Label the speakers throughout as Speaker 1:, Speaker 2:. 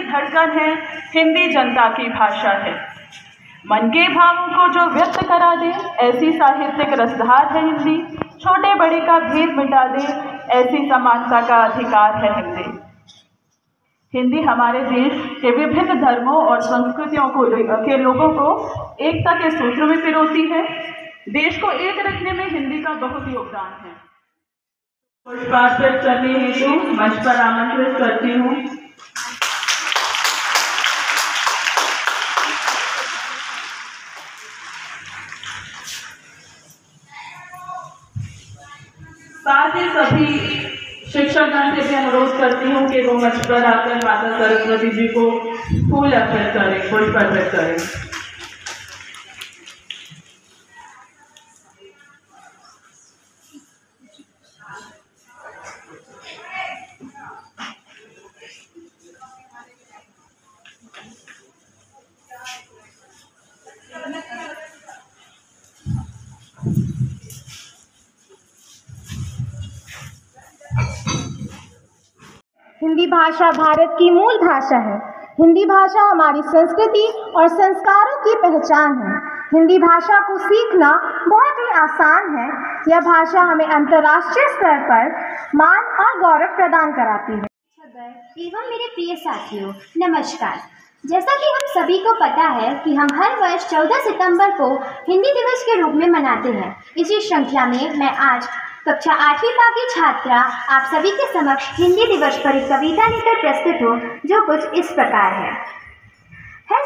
Speaker 1: धड़कन है, हिंदी जनता की भाषा है। मन के भावों को जो व्यक्त करा दे, ऐसी साहित्यिक रसधार है हिंदी। छोटे बड़े का भेद मिटा दे, ऐसी समानता का अधिकार है हिंदी। हिंदी हमारे देश के विभिन्न धर्मों और संस्कृतियों के लोगों को एकता के सूत्र में पिरोती है। देश को एक रखने में हिंदी का बहुत योगदान है। पुष्पार्पित करने हेतु मंच पर आमंत्रित करती हूँ साथ ही सभी शिक्षकगण से भी अनुरोध करती हूँ कि वो मंच पर आकर माता सरस्वती जी को फूल अर्पित करें, पुष्प अर्पित करें।
Speaker 2: हिंदी भाषा भारत की मूल भाषा है। हिंदी भाषा हमारी संस्कृति और संस्कारों की पहचान है। हिंदी भाषा को सीखना बहुत ही आसान है। यह भाषा हमें अंतर्राष्ट्रीय स्तर पर मान और गौरव प्रदान कराती है।
Speaker 3: एवं मेरे प्रिय साथियों, नमस्कार। जैसा कि हम सभी को पता है कि हम हर वर्ष 14 सितंबर को हिंदी दिवस के रूप में मनाते हैं। इसी श्रृंखला में मैं आज कक्षा 8वीं पा की छात्रा आप सभी के समक्ष हिंदी दिवस पर एक कविता लेकर प्रस्तुत हूँ, जो कुछ इस प्रकार है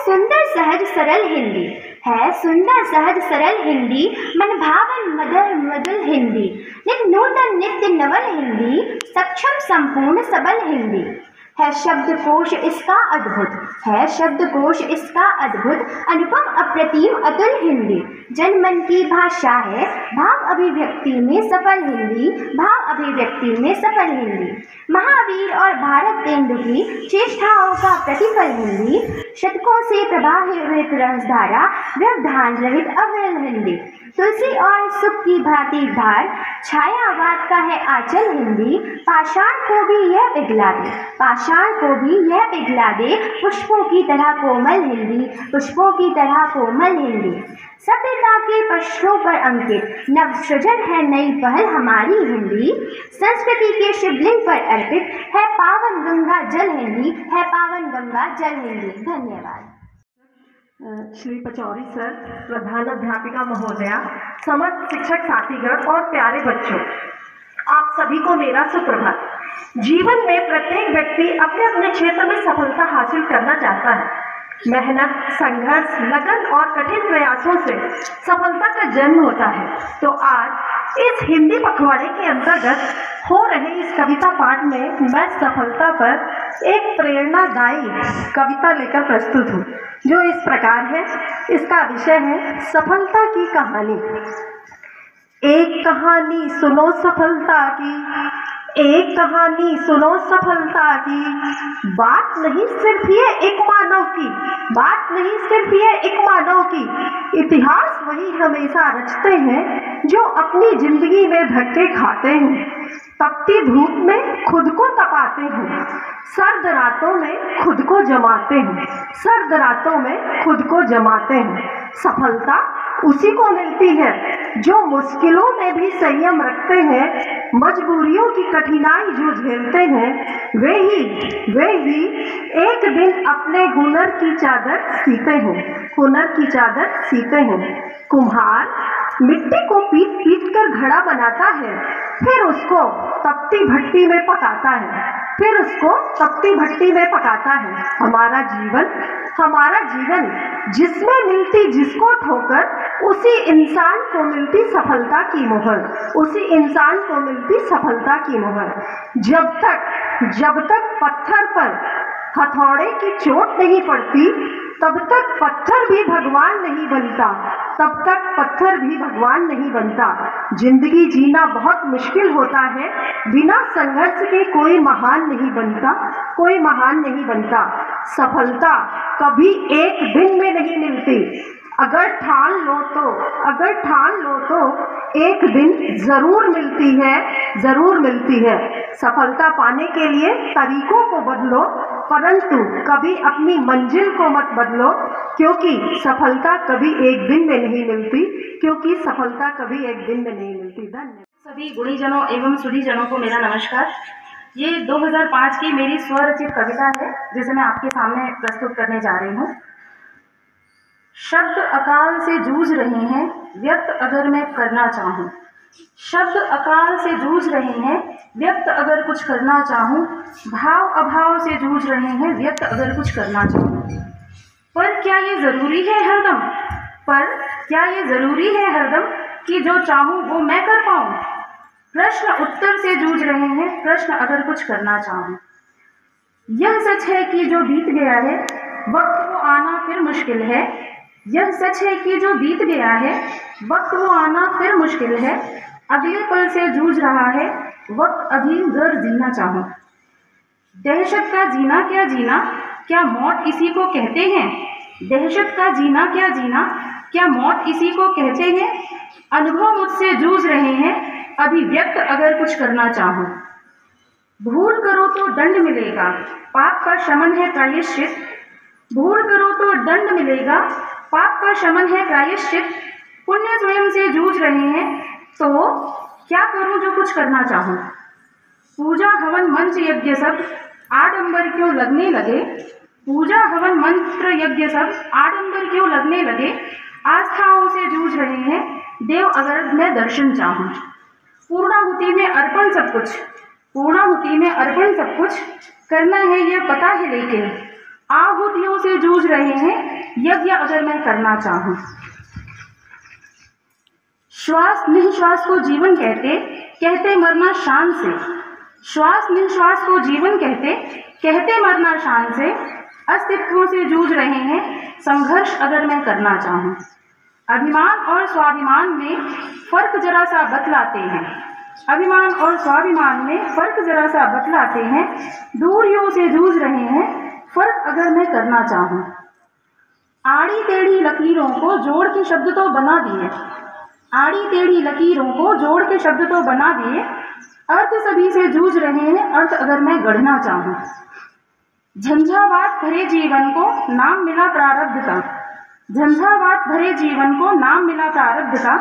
Speaker 3: सुंदर सहज सरल हिंदी, है सुंदर सहज सरल हिंदी, मन भावन मधुर मधुर हिंदी, नित नूतन नित्य नवल हिंदी, सक्षम संपूर्ण सबल हिंदी। है शब्दकोश इसका अद्भुत, है शब्दकोश इसका अद्भुत, अनुपम अप्रतिम अतुल हिंदी। जनमन की भाषा है, भाव अभिव्यक्ति में सफल हिंदी, भाव अभिव्यक्ति में सफल हिंदी। महावीर और भारत तेंदु की चेष्टाओं का प्रतिफल हिंदी, शतकों से प्रवाहित रसधारा, व्यवधान रहित अविरल हिंदी। तुलसी और सुख की भांति धार, छायावाद का है आंचल हिंदी, पाषाण को भी यह पिघला दे, पाषाण को भी यह पिघला दे, पुष्पों की तरह कोमल हिंदी, पुष्पों की तरह कोमल हिंदी। सभ्यता के पृष्ठों पर अंकित नव सृजन है नई पहल हमारी हिंदी, संस्कृति के शिवलिंग पर अर्पित है पावन गंगा जल हिंदी, है पावन गंगा जल हिंदी। धन्यवाद।
Speaker 4: श्री पचौरी सर, प्रधानाध्यापिका महोदया, समस्त शिक्षक साथीगण और प्यारे बच्चों, आप सभी को मेरा सुप्रभात। जीवन में प्रत्येक व्यक्ति अपने अपने क्षेत्र में सफलता हासिल करना चाहता है। मेहनत, संघर्ष, लगन और कठिन प्रयासों से सफलता का जन्म होता है। तो आज इस हिंदी पखवाड़े के अंतर्गत हो रहे इस कविता पाठ में मैं सफलता पर एक प्रेरणादायी कविता लेकर प्रस्तुत हूँ, जो इस प्रकार है। इसका विषय है सफलता की कहानी। एक कहानी सुनो सफलता की, एक कहानी सुनो सफलता की, बात नहीं सिर्फ ये एक मानव की, बात नहीं सिर्फ ये एक मानव की। इतिहास वही हमेशा रचते हैं जो अपनी जिंदगी में धक्के खाते हैं, तपती धूप में खुद को तपाते हैं, सर्द रातों में खुद को जमाते हैं, सर्द रातों में खुद को जमाते हैं। सफलता उसी को मिलती है जो मुश्किलों में भी संयम रखते हैं, मजबूरियों की कठिनाई जो झेलते हैं, वे ही एक दिन अपने हुनर की चादर सीते हैं, हुनर की चादर सीते हैं। कुम्हार मिट्टी को पीट पीट कर घड़ा बनाता है, फिर उसको तपती भट्टी में पकाता है, फिर उसको तपती भट्टी में पकाता है। हमारा जीवन जिसमें मिलती जिसको ठोकर, उसी इंसान को मिलती सफलता की मोहर, उसी इंसान को मिलती सफलता की मोहर। जब तक पत्थर पर हथौड़े की चोट नहीं पड़ती, तब तक पत्थर भी भगवान नहीं बनता, तब तक पत्थर भी भगवान नहीं बनता। जिंदगी जीना बहुत मुश्किल होता है, बिना संघर्ष के कोई महान नहीं बनता, कोई महान नहीं बनता। सफलता कभी एक दिन में नहीं मिलती, अगर ठान लो तो एक दिन जरूर मिलती है, जरूर मिलती है। सफलता पाने के लिए तरीकों को बदलो, परंतु कभी अपनी मंजिल को मत बदलो, क्योंकि सफलता कभी एक दिन में नहीं मिलती, क्योंकि सफलता कभी एक दिन में नहीं मिलती। धन्यवाद।
Speaker 5: सभी गुणीजनों एवं सुधीजनों को मेरा नमस्कार। ये 2005 की मेरी स्वरचित कविता है जिसे मैं आपके सामने प्रस्तुत करने जा रही हूँ। शब्द अकाल से जूझ रहे हैं, व्यक्त अगर मैं करना चाहूँ। शब्द अकाल से जूझ रहे हैं, व्यक्त अगर कुछ करना चाहूँ। भाव अभाव से जूझ रहे हैं, व्यक्त अगर कुछ करना चाहूँ। पर क्या ये ज़रूरी है हरदम? पर क्या ये ज़रूरी है हरदम कि जो चाहूँ वो मैं कर पाऊँ? प्रश्न उत्तर से जूझ रहे हैं, प्रश्न अगर कुछ करना चाहूँ। यह सच है कि जो बीत गया है, वक्त वो आना फिर मुश्किल है। यह सच है कि जो बीत गया है, वक्त वो आना फिर मुश्किल है। अगले पल से जूझ रहा है, वक्त अभी गर जीना चाहूँ। दहशत का जीना क्या जीना, क्या मौत इसी को कहते हैं? दहशत का जीना क्या जीना, क्या मौत इसी को कहते हैं? अनुभव मुझसे जूझ रहे हैं, अभिव्यक्त अगर कुछ करना चाहूँ। भूल करो तो दंड मिलेगा, पाप का शमन है प्रायश्चित। भूल करो तो दंड मिलेगा, पाप का शमन है प्रायश्चित। पुण्य स्वयं से जूझ रहे हैं, तो क्या करूं जो कुछ करना चाहूं। पूजा हवन मंत्र यज्ञ सब आडंबर क्यों लगने लगे। पूजा हवन मंत्र यज्ञ सब आडंबर क्यों लगने लगे। आस्थाओं से जूझ रहे हैं, देव अगर मैं दर्शन चाहूं। पूर्णाहुति में अर्पण सब कुछ, पूर्णाहुति में अर्पण सब कुछ करना है ये पता है, लेकिन आहुतियों से जूझ रहे हैं, यज्ञ अगर मैं करना चाहूँ। श्वास निश्वास को जीवन कहते, कहते मरना शान से। श्वास निश्वास को जीवन कहते, कहते मरना शान से। अस्तित्वों से जूझ रहे हैं, संघर्ष अगर मैं करना चाहूँ। अभिमान और स्वाभिमान में फर्क जरा सा बतलाते हैं। अभिमान और स्वाभिमान में फर्क जरा सा बतलाते हैं। दूरियों से जूझ रहे हैं, फर्क अगर मैं करना चाहूँ। आड़ी टेढ़ी लकीरों को जोड़ के शब्द तो बना दिए। आड़ी टेढ़ी लकीरों को जोड़ के शब्द तो बना दिए। अर्थ सभी से जूझ रहे हैं, अर्थ अगर मैं गढ़ना चाहूँ। झंझावात भरे जीवन को नाम मिला प्रारब्ध का। झंझावात भरे जीवन को नाम मिला प्रारब्ध का।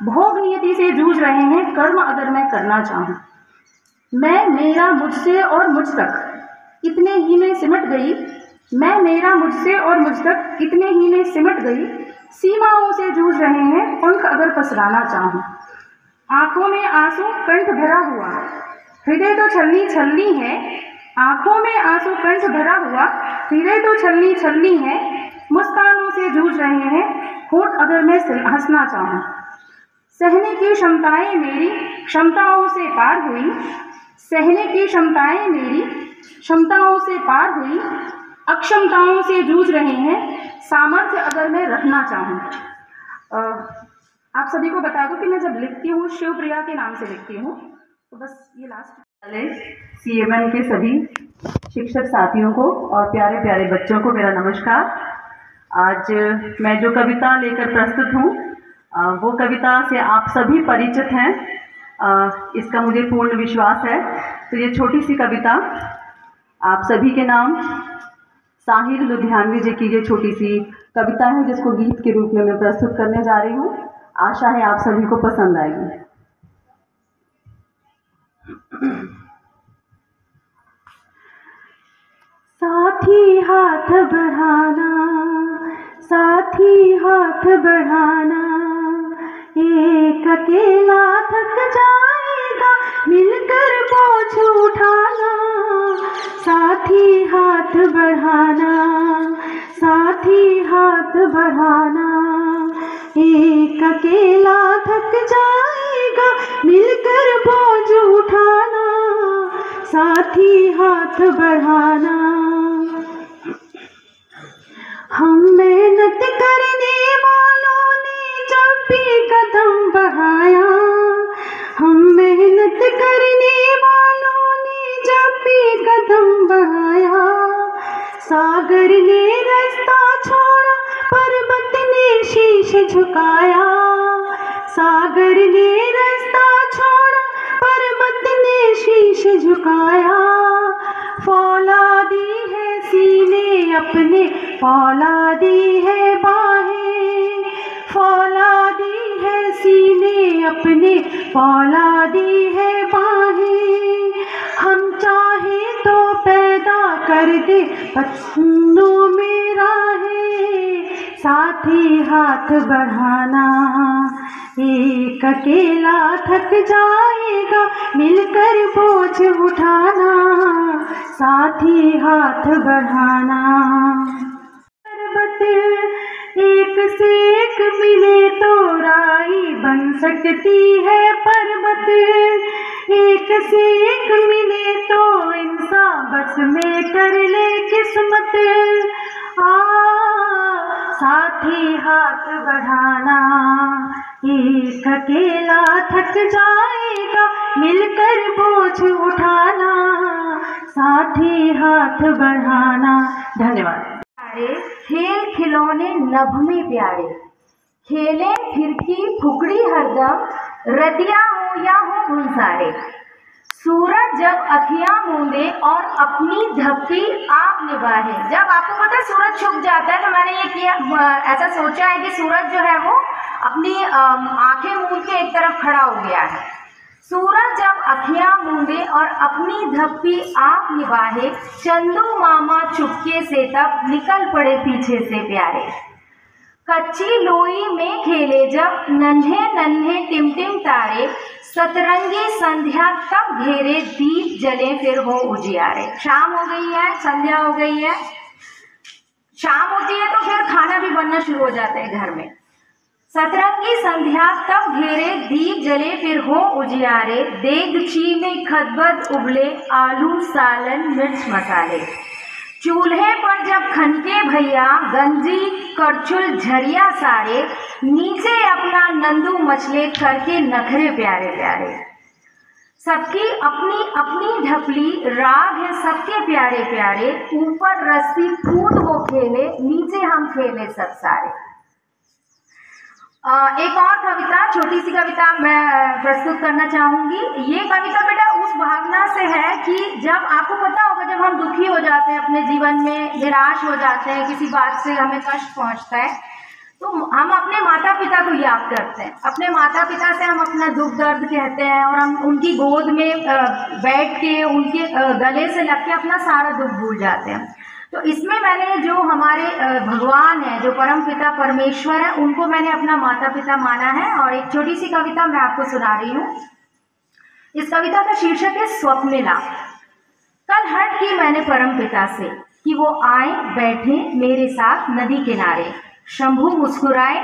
Speaker 5: भोग नियति से जूझ रहे हैं, कर्म अगर मैं करना चाहूँ। मैं मेरा मुझसे और मुझ तक इतने ही में सिमट गई। मैं मेरा मुझसे और मुझ तक इतने ही में सिमट गई। सीमाओं से जूझ रहे हैं, पंख अगर पसराना चाहूँ। आंखों में आंसू कंठ भरा हुआ, हृदय तो छलनी छलनी है। आंखों में आंसू कंठ भरा हुआ, हृदय तो छलनी छलनी है। मुस्कानों से जूझ रहे हैं, होठ अगर मैं हंसना चाहूँ। सहने की क्षमताएं मेरी क्षमताओं से पार हुई। सहने की क्षमताएं मेरी क्षमताओं से पार हुई। अक्षमताओं से जूझ रहे हैं, सामर्थ्य अगर मैं रखना चाहूँ। आप सभी को बता दूं कि मैं जब लिखती हूँ शिवप्रिया के नाम से लिखती हूँ। तो बस ये लास्ट
Speaker 1: CMN के सभी शिक्षक साथियों को और प्यारे प्यारे बच्चों को मेरा नमस्कार। आज मैं जो कविता लेकर प्रस्तुत हूँ वो कविता से आप सभी परिचित हैं, इसका मुझे पूर्ण विश्वास है। तो ये छोटी सी कविता आप सभी के नाम साहिर लुधियानवी जी की ये छोटी सी कविता है, जिसको गीत के रूप में मैं प्रस्तुत करने जा रही हूँ। आशा है आप सभी को पसंद आएगी। साथी हाथ बढ़ाना, साथी हाथ बढ़ाना, एक अकेला थक जाएगा, मिलकर बोझ उठाना। साथी हाथ बढ़ाना, साथी हाथ बढ़ाना, एक अकेला थक जाएगा, मिलकर बोझ उठाना। साथी हाथ बढ़ाना। हम मेहनत करने वालों ने जब भी कदम बढ़ाया, हम मेहनत करने वालों ने जब भी कदम बढ़ाया। सागर ने रास्ता छोड़ा, पर्वत ने शीश झुकाया। सागर ने रास्ता छोड़ा, पर्वत ने शीश झुकाया। फौलादी है
Speaker 6: अपने फौलादी है बाहें, फौलादी है सीने अपने, फौलादी है बाहें। हम चाहे तो पैदा कर दे पत्तों में राहें, साथी हाथ बढ़ाना एक अकेला थक जाएगा, मिलकर बोझ उठाना साथी हाथ बढ़ाना। पर्वत एक से एक मिले तो राई बन सकती है, पर्वत एक से एक मिले तो इंसान बस में कर ले किस्मत। साथी हाथ बढ़ाना एक अकेला थक जाएगा, मिलकर बोझ उठाना साथी हाथ बढ़ाना। धन्यवाद।
Speaker 3: खेल खिलौने नभ में प्यारे, खेलें फिरकी फुकड़ी हरदम, रतिया हो या हो भुंसारे। सूरज जब अखियां मूंदे और अपनी धप्पी आप निभाए। जब आपको पता है सूरज छुप जाता है, तो मैंने ये किया, ऐसा सोचा है कि सूरज जो है वो अपनी आंखें मूंद के एक तरफ खड़ा हो गया है। सूरज जब अखियां मूंदे और अपनी धप्पी आप निभाए, चंदू मामा चुपके से तब निकल पड़े पीछे से प्यारे। कच्ची लोई में खेले जब नन्हे नन्हे टिमटिम तारे, सतरंगी संध्या तब घेरे दीप जले फिर हो उजियारे। शाम हो गई है, संध्या हो गई है, शाम होती है तो फिर खाना भी बनना शुरू हो जाता है घर में। सतरंगी संध्या तब घेरे दीप जले फिर हो उजियारे, देगची में खदबद उबले आलू सालन मिर्च मसाले। चूल्हे पर जब खनके भैया गंजी करछुल झरिया सारे, नीचे अपना नंदू मछले करके नखरे प्यारे प्यारे। सबकी अपनी अपनी ढपली राग है सबके प्यारे प्यारे, ऊपर रस्सी कूद वो खेले नीचे हम खेले सब सारे। एक और कविता, छोटी सी कविता मैं प्रस्तुत करना चाहूँगी। ये कविता बेटा उस भावना से है कि जब आपको पता होगा जब हम दुखी हो जाते हैं अपने जीवन में, निराश हो जाते हैं, किसी बात से हमें कष्ट पहुँचता है, तो हम अपने माता पिता को याद करते हैं। अपने माता पिता से हम अपना दुख दर्द कहते हैं और हम उनकी गोद में बैठ के उनके गले से लग के अपना सारा दुख भूल जाते हैं। तो इसमें मैंने जो हमारे भगवान हैं, जो परम पिता परमेश्वर हैं, उनको मैंने अपना माता पिता माना है। और एक छोटी सी कविता मैं आपको सुना रही हूँ। इस कविता का शीर्षक है स्वप्निला। कल हट की मैंने परम पिता से कि वो आए बैठे मेरे साथ नदी किनारे। शंभू मुस्कुराए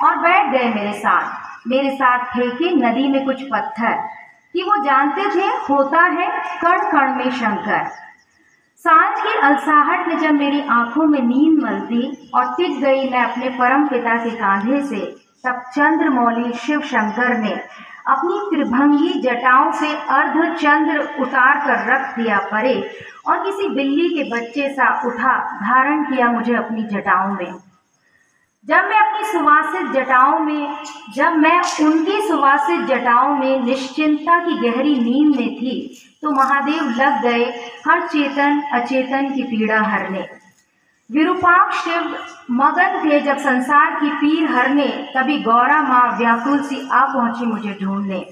Speaker 3: और बैठ गए मेरे साथ फेंके नदी में कुछ पत्थर, कि वो जानते थे होता है कण कण में शंकर। सांझ की अलसाहट ने जब मेरी आंखों में नींद मलती और टिक गई मैं अपने परम पिता के कांधे से, तब चंद्रमौली शिव शंकर ने अपनी त्रिभंगी जटाओं से अर्ध चंद्र उतार कर रख दिया परे और किसी बिल्ली के बच्चे सा उठा धारण किया मुझे अपनी जटाओं में। जब मैं उनकी सुवासित जटाओं में निश्चिंता की गहरी नींद में थी, तो महादेव लग गए हर चेतन अचेतन की पीड़ा हरने। विरूपाक्ष शिव मगन थे जब संसार की पीर हरने, तभी गौरा माँ व्याकुल सी आ पहुंची मुझे ढूंढने।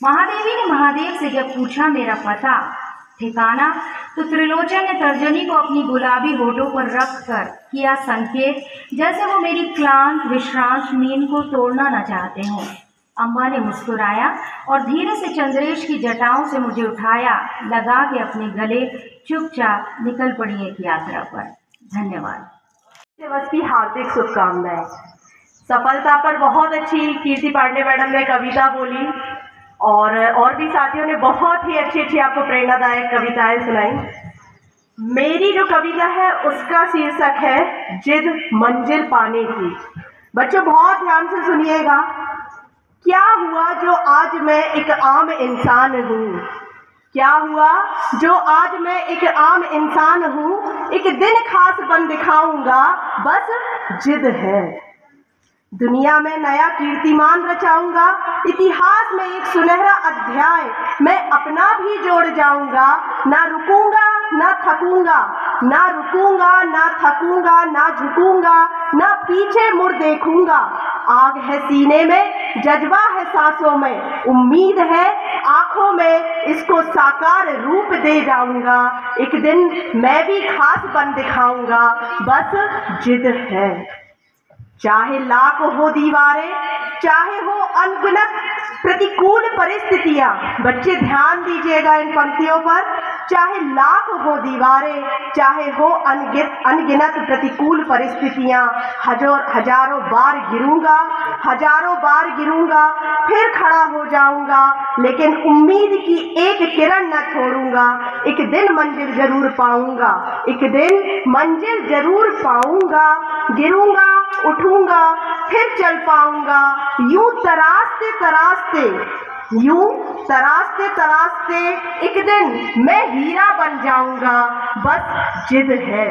Speaker 3: महादेवी ने महादेव से जब पूछा मेरा पता ठिकाना, तो त्रिलोचन ने तर्जनी को अपनी गुलाबी होठों पर रख कर किया संकेत, जैसे वो मेरी क्लांत विश्रांत नींद को तोड़ना न चाहते हों। अम्बा ने मुस्कुराया और धीरे से चंद्रेश की जटाओं से मुझे उठाया, लगा के अपने गले चुपचाप निकल पड़ी एक यात्रा पर। धन्यवाद।
Speaker 4: दिवस की हार्दिक शुभकामनाएं। सफलता पर बहुत अच्छी कीर्ति पांडे मैडम ने कविता बोली और भी साथियों ने बहुत ही अच्छी आपको प्रेरणादायक कविताएं सुनाई। मेरी जो कविता है उसका शीर्षक है जिद मंजिल पाने की। बच्चों बहुत ध्यान से सुनिएगा। क्या हुआ जो आज मैं एक आम इंसान हूँ? क्या हुआ जो आज मैं एक आम इंसान हूँ? एक दिन खास बन दिखाऊंगा, बस जिद है। दुनिया में नया कीर्तिमान रचाऊंगा, इतिहास में एक सुनहरा अध्याय मैं अपना भी जोड़ जाऊंगा। ना रुकूंगा ना थकूंगा, ना रुकूंगा, ना थकूंगा, ना झुकूंगा, ना पीछे मुड़ देखूंगा। आग है सीने में, जज्बा है सांसों में, उम्मीद है आंखों में, इसको साकार रूप दे जाऊंगा। एक दिन मैं भी खास बन दिखाऊंगा, बस जिद है। चाहे लाख हो दीवारें, चाहे हो अनगिनत प्रतिकूल परिस्थितियां, बच्चे ध्यान दीजिएगा इन पंक्तियों पर। चाहे लाख हो दीवारें, चाहे हो अनगिनत प्रतिकूल परिस्थितियां, हजारों बार गिरूंगा, हजारों बार गिरूंगा, फिर खड़ा हो जाऊंगा, लेकिन उम्मीद की एक किरण न छोड़ूंगा। एक दिन मंजिल जरूर पाऊंगा, एक दिन मंजिल जरूर पाऊंगा। गिरूंगा, उठूंगा, फिर चल पाऊंगा। यूं तरासते तरासते, यूं तरासते तरासते एक दिन मैं हीरा बन जाऊंगा, बस जिद है।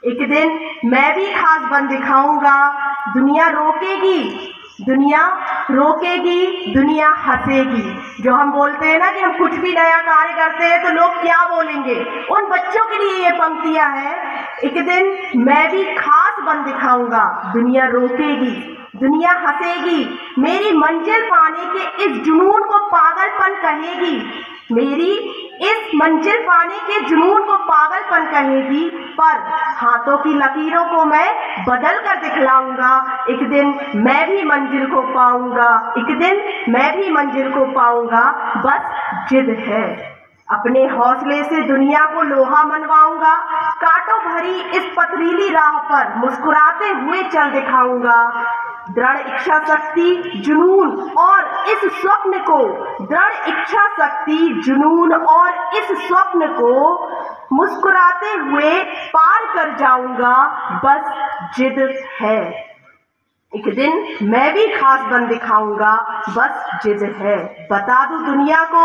Speaker 4: एक दिन मैं भी खास बन दिखाऊंगा। दुनिया रोकेगी, दुनिया रोकेगी, दुनिया हंसेगी। जो हम बोलते हैं ना कि हम कुछ भी नया कार्य करते हैं तो लोग क्या बोलेंगे, उन बच्चों के लिए ये पंक्तियां हैं। एक दिन मैं भी खास बन दिखाऊंगा। दुनिया रोकेगी, दुनिया हंसेगी, मेरी मंजिल पाने के इस जुनून को पागलपन कहेगी, मेरी इस मंजिल पाने के जुनून को पागलपन कहेगी। पर हाथों की लकीरों को मैं बदल कर दिखलाऊंगा। एक दिन मैं भी मंजिल को पाऊंगा, एक दिन मैं भी मंजिल को पाऊंगा, बस जिद है। अपने हौसले से दुनिया को लोहा मनवाऊंगा। कांटों भरी इस पथरीली राह पर मुस्कुराते हुए चल दिखाऊंगा। दृढ़ इच्छा शक्ति, जुनून और इस स्वप्न को, दृढ़ इच्छा शक्ति, जुनून और इस स्वप्न को मुस्कुराते हुए पार कर जाऊंगा, बस जिद है। एक दिन मैं भी खास बन दिखाऊंगा, बस जिद है। बता दूं दुनिया को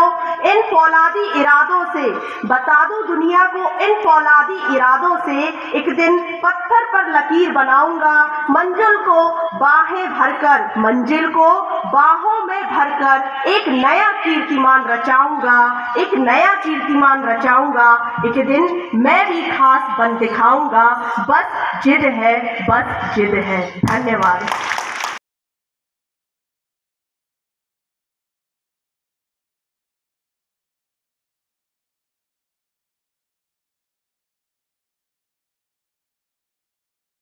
Speaker 4: इन फौलादी इरादों से, बता दूं दुनिया को इन फौलादी इरादों से, एक दिन पत्थर पर लकीर बनाऊंगा। मंजिल को बाहें भरकर, मंजिल को बाहों में भरकर एक नया कीर्तिमान रचाऊंगा, एक नया कीर्तिमान रचाऊंगा। एक दिन मैं भी खास बन दिखाऊंगा, बस जिद है, बस जिद है। धन्यवाद।